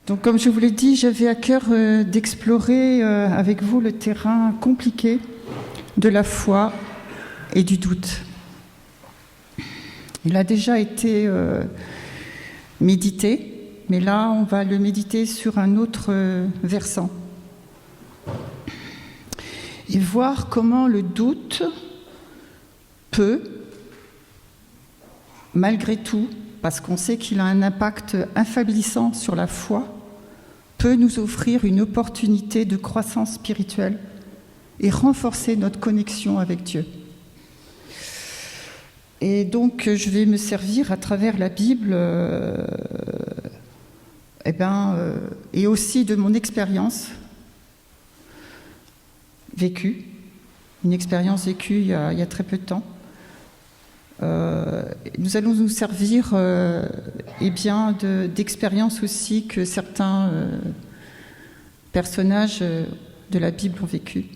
Donc, comme je vous l'ai dit, j'avais à cœur d'explorer avec vous le terrain compliqué de la foi et du doute. Il a déjà été médité, mais là, on va le méditer sur un autre versant. Et voir comment le doute peut, malgré tout, parce qu'on sait qu'il a un impact infaiblissant sur la foi, peut nous offrir une opportunité de croissance spirituelle et renforcer notre connexion avec Dieu. Et donc, je vais me servir à travers la Bible et aussi de mon expérience vécue, une expérience vécue il y a très peu de temps. Nous allons nous servir d'expériences aussi que certains personnages de la Bible ont vécues.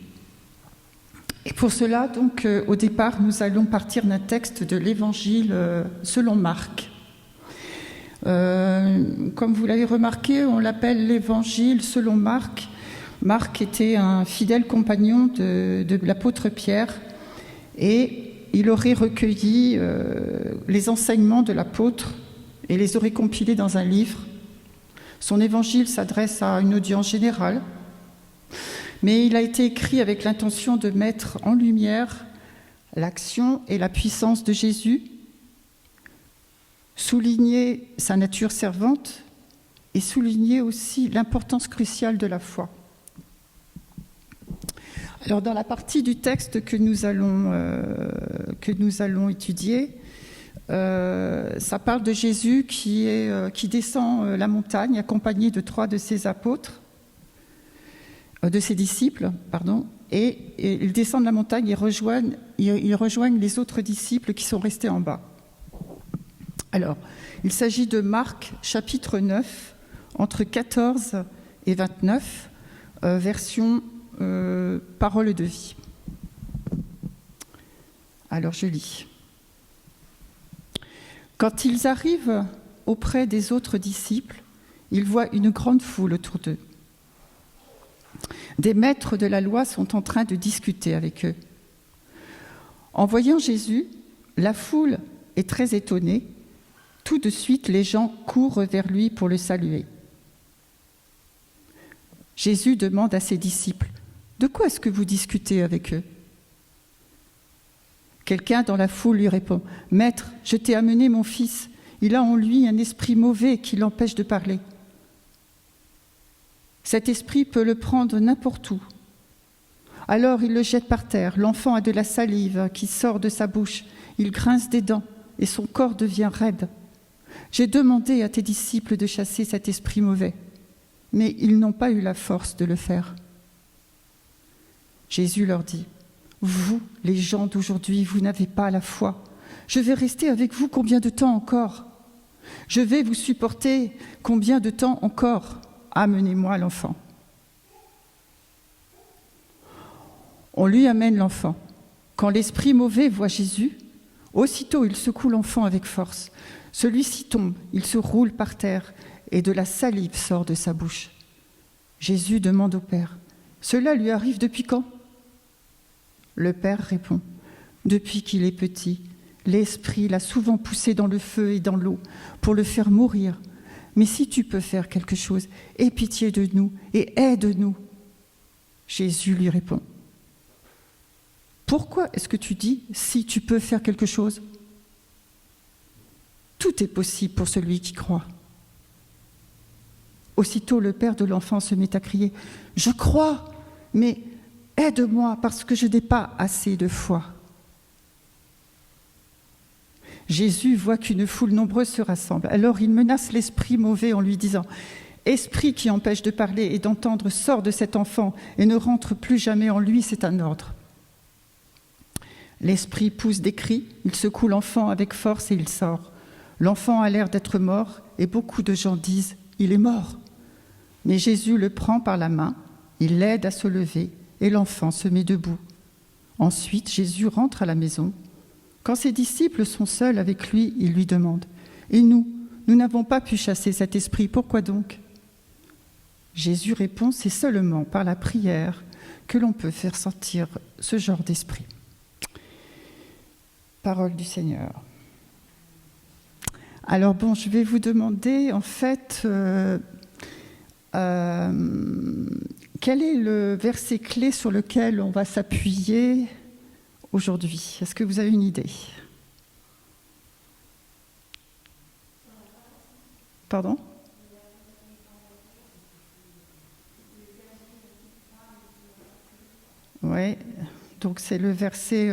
Et pour cela, donc, au départ, nous allons partir d'un texte de l'Évangile selon Marc. Comme vous l'avez remarqué, on l'appelle l'Évangile selon Marc. Marc était un fidèle compagnon de l'apôtre Pierre et il aurait recueilli les enseignements de l'apôtre et les aurait compilés dans un livre. Son évangile s'adresse à une audience générale, mais il a été écrit avec l'intention de mettre en lumière l'action et la puissance de Jésus, souligner sa nature servante et souligner aussi l'importance cruciale de la foi. Alors, dans la partie du texte que nous allons étudier, ça parle de Jésus qui descend la montagne accompagné de 3 de ses apôtres, de ses disciples, et ils descendent la montagne et ils rejoignent les autres disciples qui sont restés en bas. Alors, il s'agit de Marc, chapitre 9, entre 14 et 29, version parole de vie. Alors je lis. Quand ils arrivent auprès des autres disciples, ils voient une grande foule autour d'eux. Des maîtres de la loi sont en train de discuter avec eux. En voyant Jésus, la foule est très étonnée. Tout de suite, les gens courent vers lui pour le saluer. Jésus demande à ses disciples: de quoi est-ce que vous discutez avec eux ? Quelqu'un dans la foule lui répond: Maître, je t'ai amené mon fils. Il a en lui un esprit mauvais qui l'empêche de parler. Cet esprit peut le prendre n'importe où. Alors il le jette par terre. L'enfant a de la salive qui sort de sa bouche. Il grince des dents et son corps devient raide. J'ai demandé à tes disciples de chasser cet esprit mauvais, mais ils n'ont pas eu la force de le faire. Jésus leur dit: vous, les gens d'aujourd'hui, vous n'avez pas la foi. Je vais rester avec vous combien de temps encore ? Je vais vous supporter combien de temps encore ? Amenez-moi l'enfant. On lui amène l'enfant. Quand l'esprit mauvais voit Jésus, aussitôt il secoue l'enfant avec force. Celui-ci tombe, il se roule par terre et de la salive sort de sa bouche. Jésus demande au Père: cela lui arrive depuis quand ? Le Père répond: depuis qu'il est petit, l'Esprit l'a souvent poussé dans le feu et dans l'eau pour le faire mourir. Mais si tu peux faire quelque chose, aie pitié de nous et aide-nous. Jésus lui répond: pourquoi est-ce que tu dis « si tu peux faire quelque chose » ? Tout est possible pour celui qui croit. Aussitôt, le père de l'enfant se met à crier: je crois, mais aide-moi parce que je n'ai pas assez de foi. Jésus voit qu'une foule nombreuse se rassemble. Alors il menace l'esprit mauvais en lui disant: esprit qui empêche de parler et d'entendre, sors de cet enfant et ne rentre plus jamais en lui, c'est un ordre. L'esprit pousse des cris, il secoue l'enfant avec force et il sort. L'enfant a l'air d'être mort et beaucoup de gens disent: il est mort. Mais Jésus le prend par la main, il l'aide à se lever et l'enfant se met debout. Ensuite, Jésus rentre à la maison. Quand ses disciples sont seuls avec lui, il lui demande: et nous n'avons pas pu chasser cet esprit, pourquoi donc ? Jésus répond, c'est seulement par la prière que l'on peut faire sortir ce genre d'esprit. Parole du Seigneur. Alors bon, je vais vous demander en fait quel est le verset clé sur lequel on va s'appuyer aujourd'hui. Est-ce que vous avez une idée ? Pardon ? Oui, donc c'est le verset...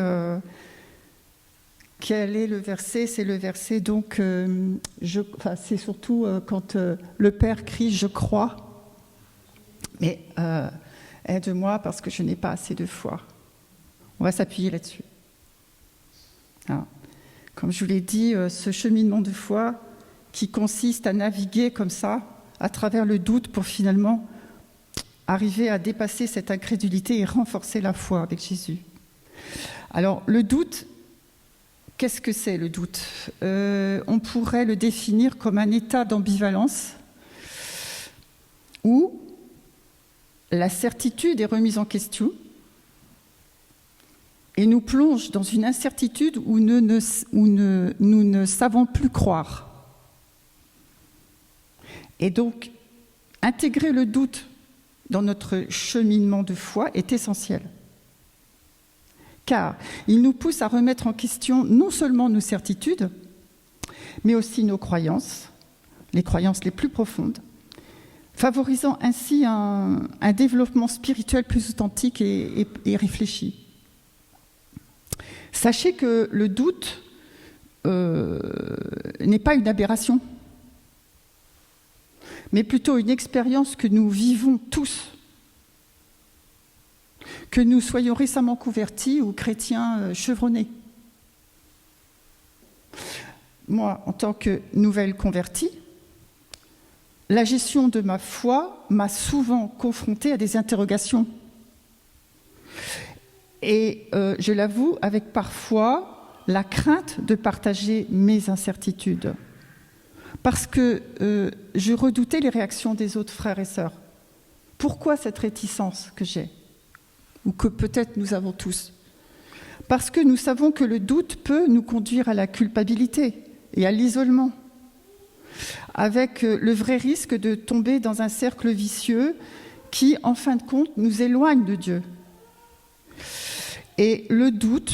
Quel est le verset ? C'est le verset, donc, c'est surtout quand le Père crie « Je crois », mais aide-moi parce que je n'ai pas assez de foi. On va s'appuyer là-dessus. Alors, comme je vous l'ai dit, ce cheminement de foi qui consiste à naviguer comme ça, à travers le doute pour finalement arriver à dépasser cette incrédulité et renforcer la foi avec Jésus. Alors, le doute... Qu'est-ce que c'est le doute ? On pourrait le définir comme un état d'ambivalence où la certitude est remise en question et nous plonge dans une incertitude où nous ne savons plus croire. Et donc, intégrer le doute dans notre cheminement de foi est essentiel. Car il nous pousse à remettre en question non seulement nos certitudes, mais aussi nos croyances, les croyances les plus profondes, favorisant ainsi un développement spirituel plus authentique et réfléchi. Sachez que le doute n'est pas une aberration, mais plutôt une expérience que nous vivons tous. Que nous soyons récemment convertis ou chrétiens chevronnés. Moi, en tant que nouvelle convertie, la gestion de ma foi m'a souvent confrontée à des interrogations. Et je l'avoue, avec parfois la crainte de partager mes incertitudes. Parce que je redoutais les réactions des autres frères et sœurs. Pourquoi cette réticence que j'ai ? Ou que peut-être nous avons tous. Parce que nous savons que le doute peut nous conduire à la culpabilité et à l'isolement, avec le vrai risque de tomber dans un cercle vicieux qui, en fin de compte, nous éloigne de Dieu. Et le doute,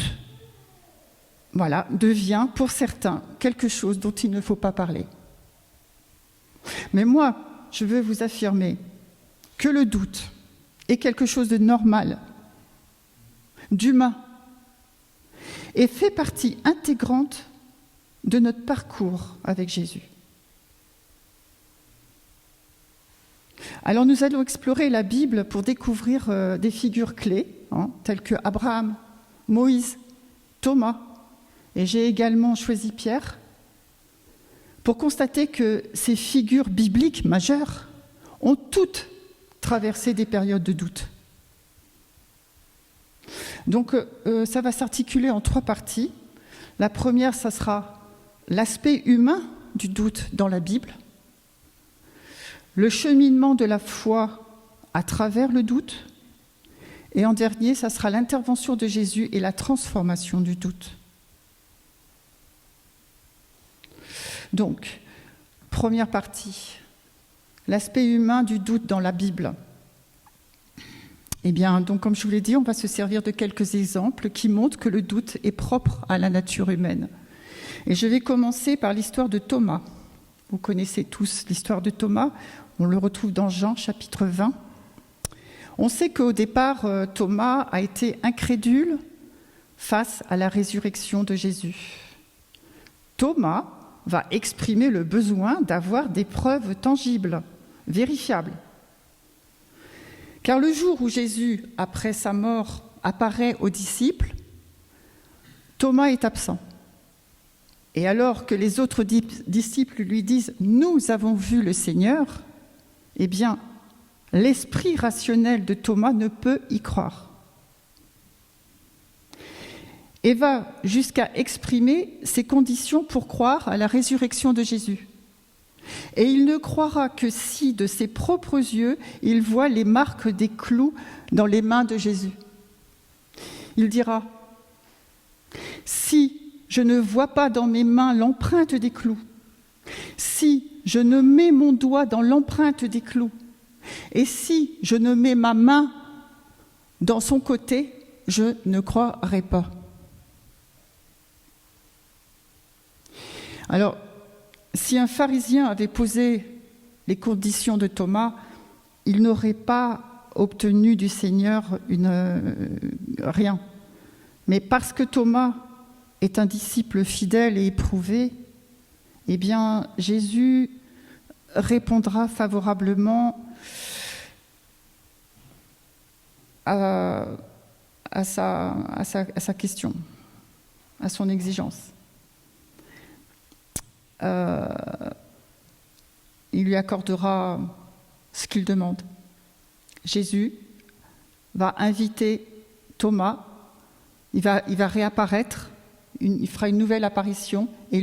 devient pour certains quelque chose dont il ne faut pas parler. Mais moi, je veux vous affirmer que le doute est quelque chose de normal, d'humain, et fait partie intégrante de notre parcours avec Jésus. Alors nous allons explorer la Bible pour découvrir des figures clés, telles que Abraham, Moïse, Thomas, et j'ai également choisi Pierre, pour constater que ces figures bibliques majeures ont toutes traversé des périodes de doute. Donc, ça va s'articuler en 3 parties. La première, ça sera l'aspect humain du doute dans la Bible, le cheminement de la foi à travers le doute, et en dernier, ça sera l'intervention de Jésus et la transformation du doute. Donc, première partie, l'aspect humain du doute dans la Bible. Eh bien, donc, comme je vous l'ai dit, on va se servir de quelques exemples qui montrent que le doute est propre à la nature humaine. Et je vais commencer par l'histoire de Thomas. Vous connaissez tous l'histoire de Thomas, on le retrouve dans Jean, chapitre 20. On sait qu'au départ, Thomas a été incrédule face à la résurrection de Jésus. Thomas va exprimer le besoin d'avoir des preuves tangibles, vérifiables. Car le jour où Jésus, après sa mort, apparaît aux disciples, Thomas est absent. Et alors que les autres disciples lui disent « Nous avons vu le Seigneur », eh bien, l'esprit rationnel de Thomas ne peut y croire. Et va jusqu'à exprimer ses conditions pour croire à la résurrection de Jésus. Et il ne croira que si, de ses propres yeux, il voit les marques des clous dans les mains de Jésus. Il dira, si je ne vois pas dans mes mains l'empreinte des clous, si je ne mets mon doigt dans l'empreinte des clous, et si je ne mets ma main dans son côté, je ne croirai pas. Alors, si un pharisien avait posé les conditions de Thomas, il n'aurait pas obtenu du Seigneur rien. Mais parce que Thomas est un disciple fidèle et éprouvé, eh bien, Jésus répondra favorablement à sa question, à son exigence. Il lui accordera ce qu'il demande. Jésus va inviter Thomas, il va réapparaître, il fera une nouvelle apparition et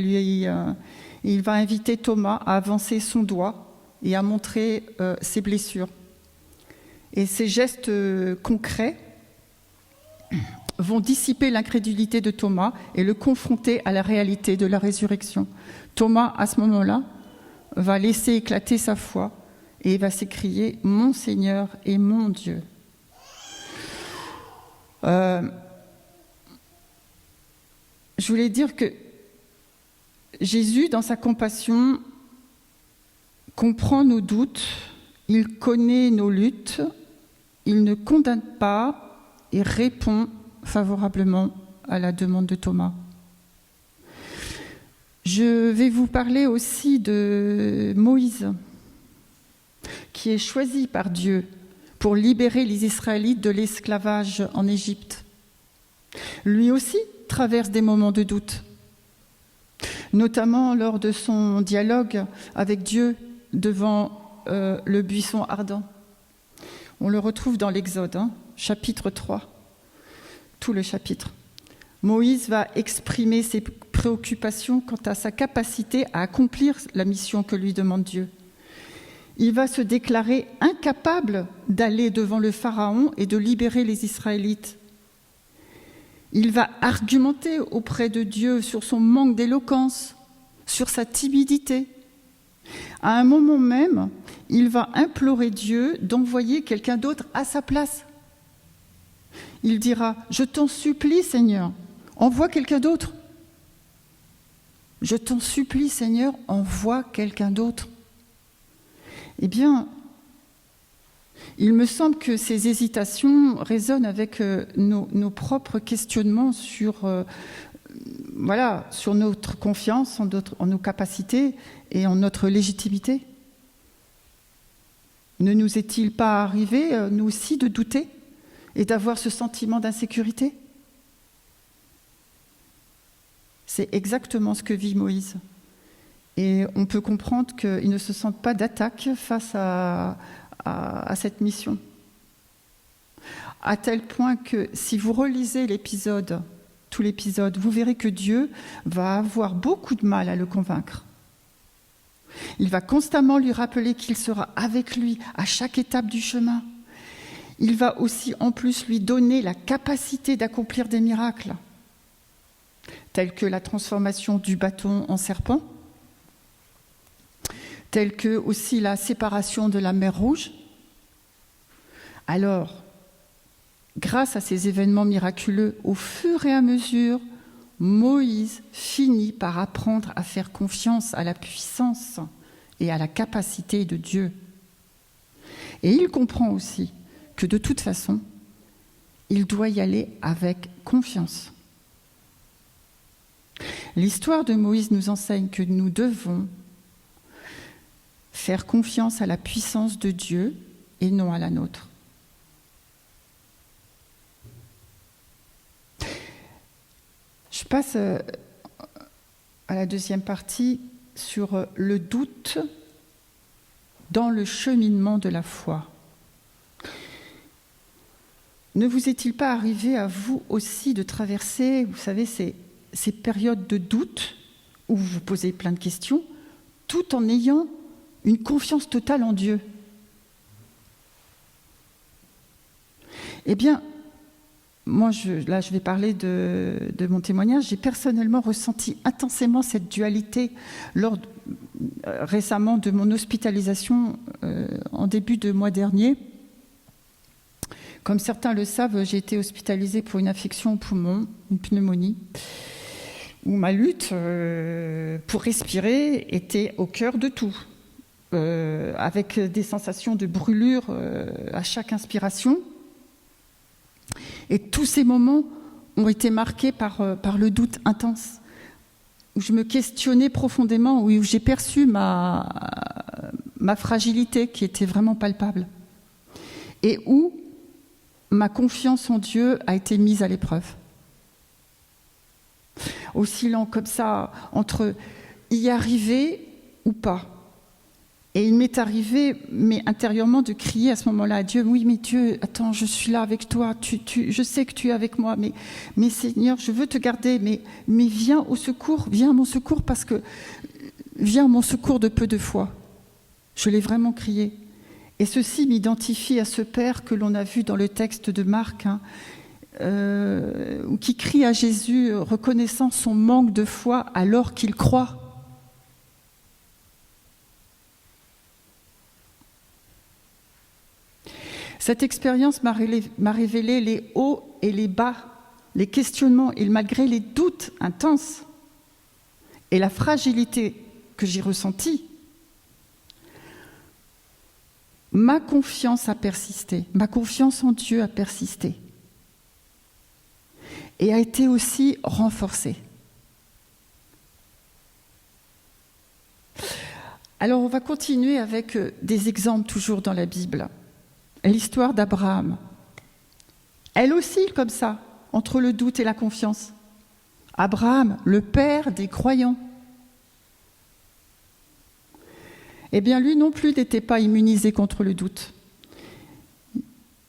il va inviter Thomas à avancer son doigt et à montrer ses blessures. Et ces gestes concrets vont dissiper l'incrédulité de Thomas et le confronter à la réalité de la résurrection. Thomas, à ce moment-là, va laisser éclater sa foi et va s'écrier « Mon Seigneur et mon Dieu ». Je voulais dire que Jésus, dans sa compassion, comprend nos doutes, il connaît nos luttes, il ne condamne pas et répond favorablement à la demande de Thomas. Je vais vous parler aussi de Moïse, qui est choisi par Dieu pour libérer les Israélites de l'esclavage en Égypte. Lui aussi traverse des moments de doute, notamment lors de son dialogue avec Dieu devant le buisson ardent. On le retrouve dans l'Exode, chapitre 3, tout le chapitre. Moïse va exprimer ses préoccupations quant à sa capacité à accomplir la mission que lui demande Dieu. Il va se déclarer incapable d'aller devant le Pharaon et de libérer les Israélites. Il va argumenter auprès de Dieu sur son manque d'éloquence, sur sa timidité. À un moment même, il va implorer Dieu d'envoyer quelqu'un d'autre à sa place. Il dira « Je t'en supplie, Seigneur, envoie quelqu'un d'autre. Je t'en supplie, Seigneur, envoie quelqu'un d'autre. » Eh bien, il me semble que ces hésitations résonnent avec nos propres questionnements sur notre confiance en nos capacités et en notre légitimité. Ne nous est-il pas arrivé, nous aussi, de douter et d'avoir ce sentiment d'insécurité ? C'est exactement ce que vit Moïse. Et on peut comprendre qu'il ne se sente pas d'attaque face à cette mission. À tel point que si vous relisez tout l'épisode, vous verrez que Dieu va avoir beaucoup de mal à le convaincre. Il va constamment lui rappeler qu'il sera avec lui à chaque étape du chemin. Il va aussi en plus lui donner la capacité d'accomplir des miracles, tels que la transformation du bâton en serpent, tels que aussi la séparation de la mer Rouge. Alors, grâce à ces événements miraculeux, au fur et à mesure, Moïse finit par apprendre à faire confiance à la puissance et à la capacité de Dieu. Et il comprend aussi que de toute façon, il doit y aller avec confiance. L'histoire de Moïse nous enseigne que nous devons faire confiance à la puissance de Dieu et non à la nôtre. Je passe à la deuxième partie sur le doute dans le cheminement de la foi. Ne vous est-il pas arrivé à vous aussi de traverser, vous savez, ces périodes de doute où vous vous posez plein de questions, tout en ayant une confiance totale en Dieu. Eh bien, moi, je vais parler de mon témoignage. J'ai personnellement ressenti intensément cette dualité récemment de mon hospitalisation en début de mois dernier. Comme certains le savent, j'ai été hospitalisée pour une infection au poumon, une pneumonie, où ma lutte pour respirer était au cœur de tout, avec des sensations de brûlure à chaque inspiration. Et tous ces moments ont été marqués par le doute intense, où je me questionnais profondément, où j'ai perçu ma fragilité qui était vraiment palpable, et où ma confiance en Dieu a été mise à l'épreuve. Oscillant comme ça, entre y arriver ou pas. Et il m'est arrivé, mais intérieurement, de crier à ce moment-là à Dieu, oui, mais Dieu, attends, je suis là avec toi, je sais que tu es avec moi, mais Seigneur, je veux te garder, mais viens au secours, viens à mon secours, parce que viens à mon secours de peu de foi. Je l'ai vraiment crié. Et ceci m'identifie à ce Père que l'on a vu dans le texte de Marc, qui crie à Jésus, reconnaissant son manque de foi alors qu'il croit. Cette expérience m'a révélé les hauts et les bas, les questionnements et malgré les doutes intenses et la fragilité que j'ai ressentie, ma confiance a persisté, ma confiance en Dieu a persisté et a été aussi renforcée. Alors on va continuer avec des exemples toujours dans la Bible. L'histoire d'Abraham. Elle oscille comme ça, entre le doute et la confiance. Abraham, le père des croyants. Eh bien, lui non plus n'était pas immunisé contre le doute.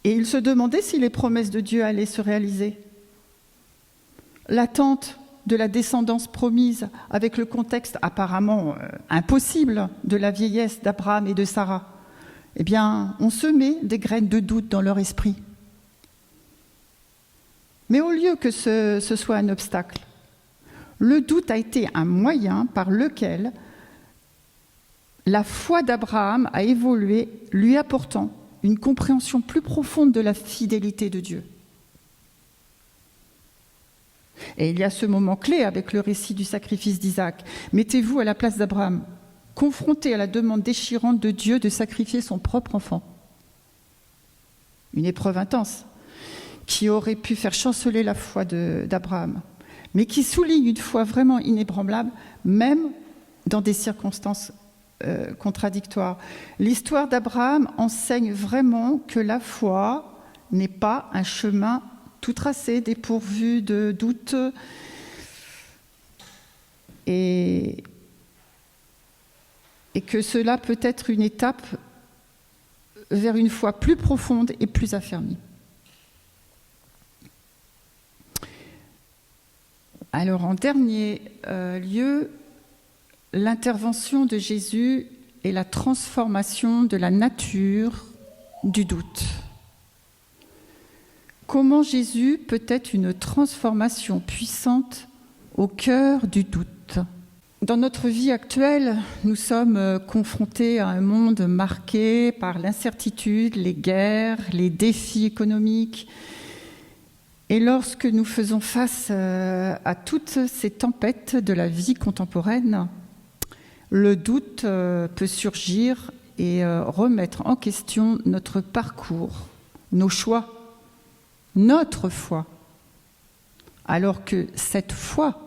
Et il se demandait si les promesses de Dieu allaient se réaliser. L'attente de la descendance promise, avec le contexte apparemment impossible de la vieillesse d'Abraham et de Sarah, eh bien, on semait des graines de doute dans leur esprit. Mais au lieu que ce soit un obstacle, le doute a été un moyen par lequel la foi d'Abraham a évolué, lui apportant une compréhension plus profonde de la fidélité de Dieu. Et il y a ce moment clé avec le récit du sacrifice d'Isaac. Mettez-vous à la place d'Abraham, confronté à la demande déchirante de Dieu de sacrifier son propre enfant. Une épreuve intense qui aurait pu faire chanceler la foi d'Abraham, mais qui souligne une foi vraiment inébranlable, même dans des circonstances contradictoires. L'histoire d'Abraham enseigne vraiment que la foi n'est pas un chemin tout tracé, dépourvu de doutes, et que cela peut être une étape vers une foi plus profonde et plus affermie. Alors, en dernier lieu, l'intervention de Jésus et la transformation de la nature du doute. Comment Jésus peut être une transformation puissante au cœur du doute ? Dans notre vie actuelle, nous sommes confrontés à un monde marqué par l'incertitude, les guerres, les défis économiques. Et lorsque nous faisons face à toutes ces tempêtes de la vie contemporaine, le doute peut surgir et remettre en question notre parcours, nos choix, notre foi. Alors que cette foi,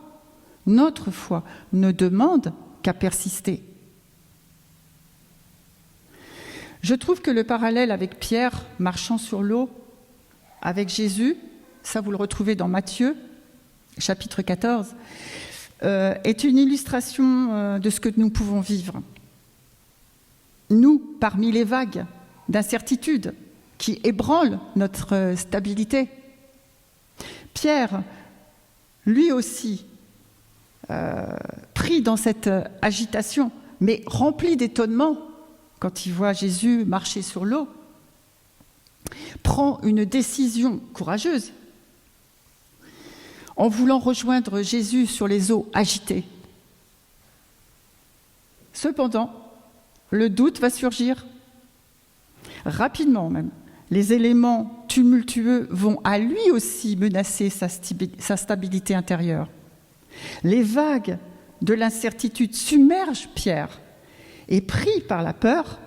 notre foi, ne demande qu'à persister. Je trouve que le parallèle avec Pierre marchant sur l'eau, avec Jésus, ça vous le retrouvez dans Matthieu, chapitre 14, est une illustration de ce que nous pouvons vivre. Nous, parmi les vagues d'incertitude qui ébranlent notre stabilité, Pierre, lui aussi, pris dans cette agitation, mais rempli d'étonnement quand il voit Jésus marcher sur l'eau, prend une décision courageuse en voulant rejoindre Jésus sur les eaux agitées. Cependant, le doute va surgir. Rapidement même, les éléments tumultueux vont à lui aussi menacer sa stabilité intérieure. Les vagues de l'incertitude submergent Pierre et, pris par la peur,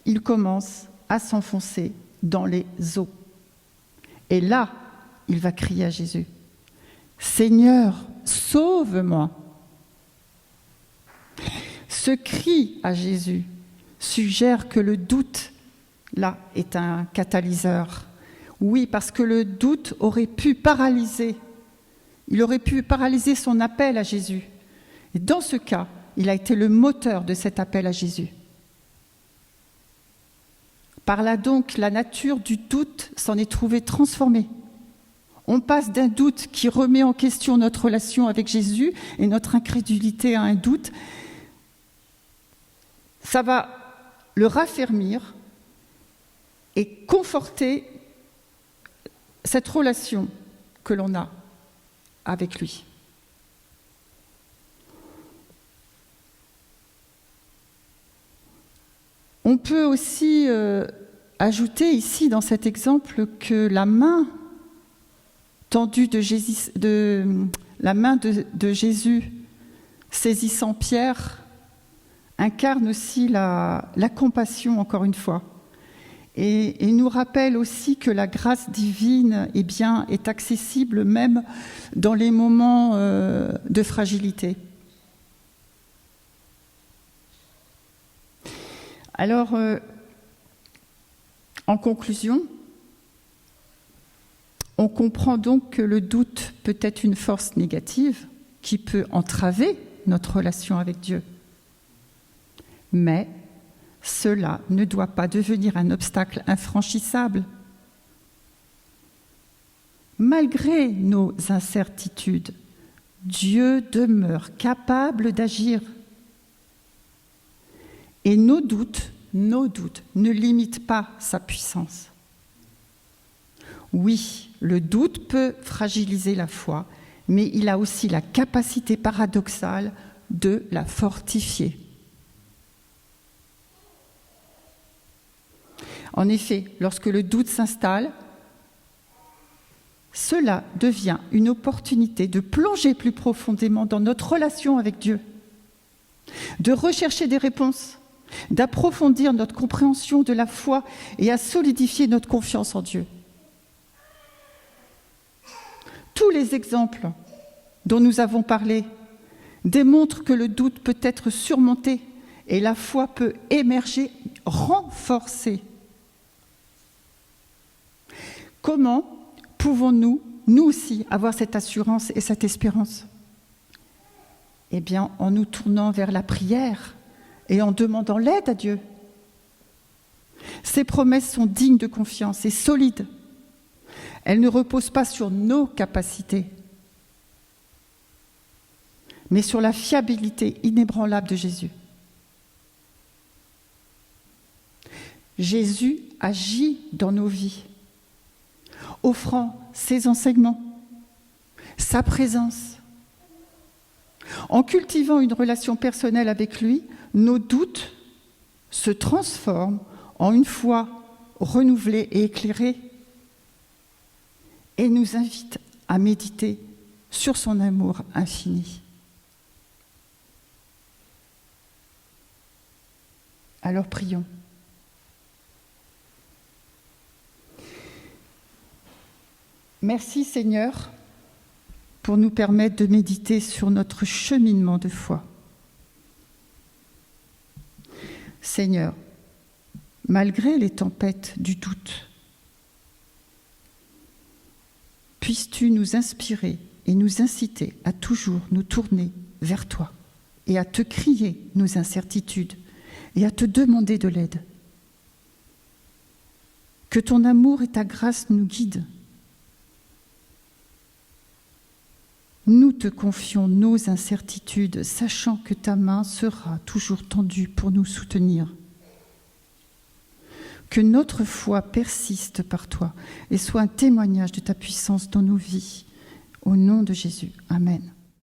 il commence à s'enfoncer dans les eaux. Et là, il va crier à Jésus, « Seigneur, sauve-moi !» Ce cri à Jésus suggère que le doute, là, est un catalyseur. Oui, parce que le doute aurait pu paralyser. Il aurait pu paralyser son appel à Jésus. Et dans ce cas, il a été le moteur de cet appel à Jésus. Par là donc, la nature du doute s'en est trouvée transformée. On passe d'un doute qui remet en question notre relation avec Jésus et notre incrédulité à un doute. Ça va le raffermir et conforter cette relation que l'on a avec lui. On peut aussi ajouter ici dans cet exemple que la main tendue de Jésus saisissant Pierre incarne aussi la compassion, encore une fois, et nous rappelle aussi que la grâce divine est accessible même dans les moments de fragilité. Alors, en conclusion, on comprend donc que le doute peut être une force négative qui peut entraver notre relation avec Dieu. Mais cela ne doit pas devenir un obstacle infranchissable. Malgré nos incertitudes, Dieu demeure capable d'agir. Et nos doutes ne limitent pas sa puissance. Oui, le doute peut fragiliser la foi, mais il a aussi la capacité paradoxale de la fortifier. En effet, lorsque le doute s'installe, cela devient une opportunité de plonger plus profondément dans notre relation avec Dieu, de rechercher des réponses, d'approfondir notre compréhension de la foi et à solidifier notre confiance en Dieu. Tous les exemples dont nous avons parlé démontrent que le doute peut être surmonté et la foi peut émerger renforcée. Comment pouvons-nous, nous aussi, avoir cette assurance et cette espérance ? Eh bien, en nous tournant vers la prière et en demandant l'aide à Dieu. Ces promesses sont dignes de confiance et solides. Elles ne reposent pas sur nos capacités, mais sur la fiabilité inébranlable de Jésus. Jésus agit dans nos vies, offrant ses enseignements, sa présence. En cultivant une relation personnelle avec lui, nos doutes se transforment en une foi renouvelée et éclairée et nous invitent à méditer sur son amour infini. Alors prions. Merci Seigneur pour nous permettre de méditer sur notre cheminement de foi. Seigneur, malgré les tempêtes du doute, puisses-tu nous inspirer et nous inciter à toujours nous tourner vers toi et à te crier nos incertitudes et à te demander de l'aide. Que ton amour et ta grâce nous guident. Nous te confions nos incertitudes, sachant que ta main sera toujours tendue pour nous soutenir. Que notre foi persiste par toi et soit un témoignage de ta puissance dans nos vies. Au nom de Jésus. Amen.